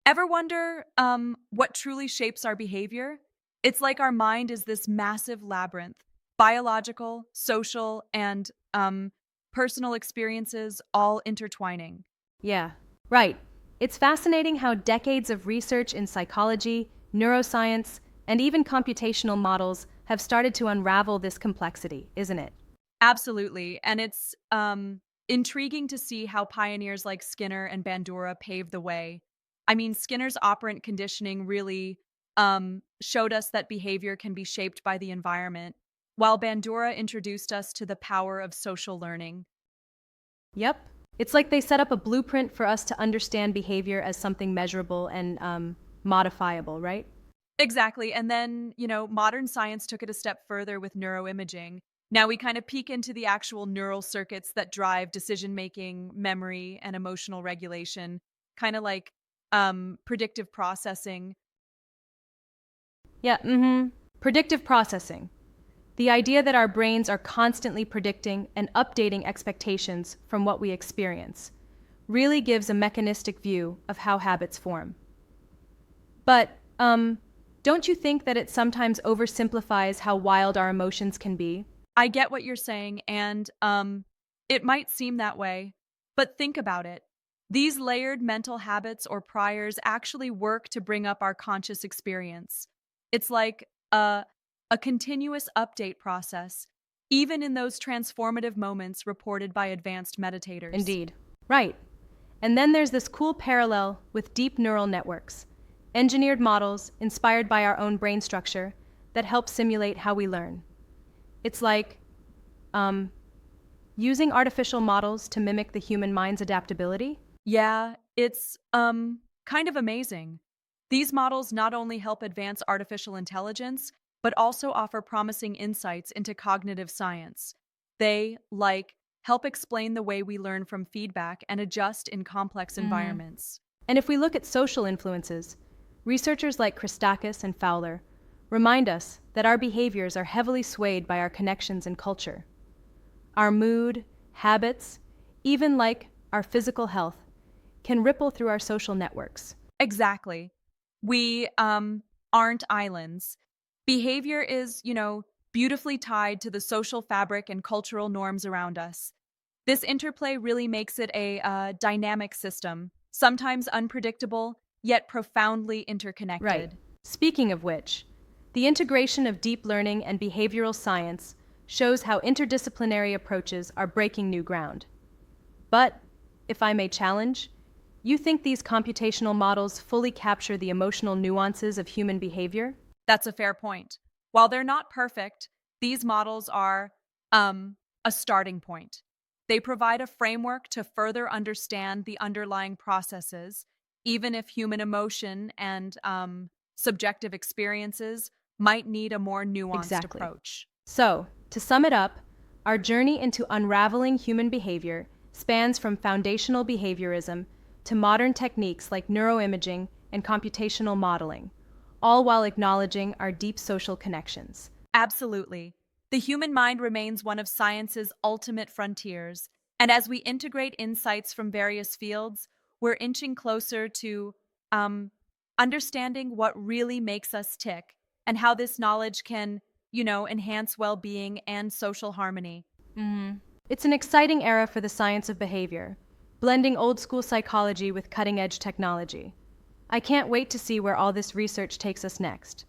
Ever wonder what truly shapes our behavior? It's like our mind is this massive labyrinth, biological, social, and personal experiences all intertwining. Yeah, right. It's fascinating how decades of research in psychology, neuroscience, and even computational models have started to unravel this complexity, isn't it? Absolutely. And it's intriguing to see how pioneers like Skinner and Bandura paved the way. I mean, Skinner's operant conditioning really showed us that behavior can be shaped by the environment, while Bandura introduced us to the power of social learning. Yep. It's like they set up a blueprint for us to understand behavior as something measurable and modifiable, right? Exactly. And then, modern science took it a step further with neuroimaging. Now we kind of peek into the actual neural circuits that drive decision making, memory, and emotional regulation, kind of like predictive processing. Yeah, Predictive processing. The idea that our brains are constantly predicting and updating expectations from what we experience really gives a mechanistic view of how habits form. But, don't you think that it sometimes oversimplifies how wild our emotions can be? I get what you're saying, and it might seem that way, but think about it. These layered mental habits or priors actually work to bring up our conscious experience. It's like a continuous update process, even in those transformative moments reported by advanced meditators. Indeed. Right. And then there's this cool parallel with deep neural networks, engineered models inspired by our own brain structure that help simulate how we learn. It's like um, using artificial models to mimic the human mind's adaptability. Yeah, it's kind of amazing. These models not only help advance artificial intelligence, but also offer promising insights into cognitive science. They, help explain the way we learn from feedback and adjust in complex Mhm. environments. And if we look at social influences, researchers like Christakis and Fowler remind us that our behaviors are heavily swayed by our connections and culture. Our mood, habits, even like our physical health, can ripple through our social networks. Exactly. We aren't islands. Behavior is, beautifully tied to the social fabric and cultural norms around us. This interplay really makes it a dynamic system, sometimes unpredictable, yet profoundly Right. interconnected. Speaking of which, the integration of deep learning and behavioral science shows how interdisciplinary approaches are breaking new ground. But, if I may challenge, you think these computational models fully capture the emotional nuances of human behavior? That's a fair point. While they're not perfect, these models are a starting point. They provide a framework to further understand the underlying processes, even if human emotion and subjective experiences might need a more nuanced Exactly. approach. So, to sum it up, our journey into unraveling human behavior spans from foundational behaviorism to modern techniques like neuroimaging and computational modeling, all while acknowledging our deep social connections. Absolutely. The human mind remains one of science's ultimate frontiers, and as we integrate insights from various fields, we're inching closer to um, understanding what really makes us tick and how this knowledge can, enhance well being and social harmony. It's an exciting era for the science of behavior, blending old school psychology with cutting edge technology. I can't wait to see where all this research takes us next.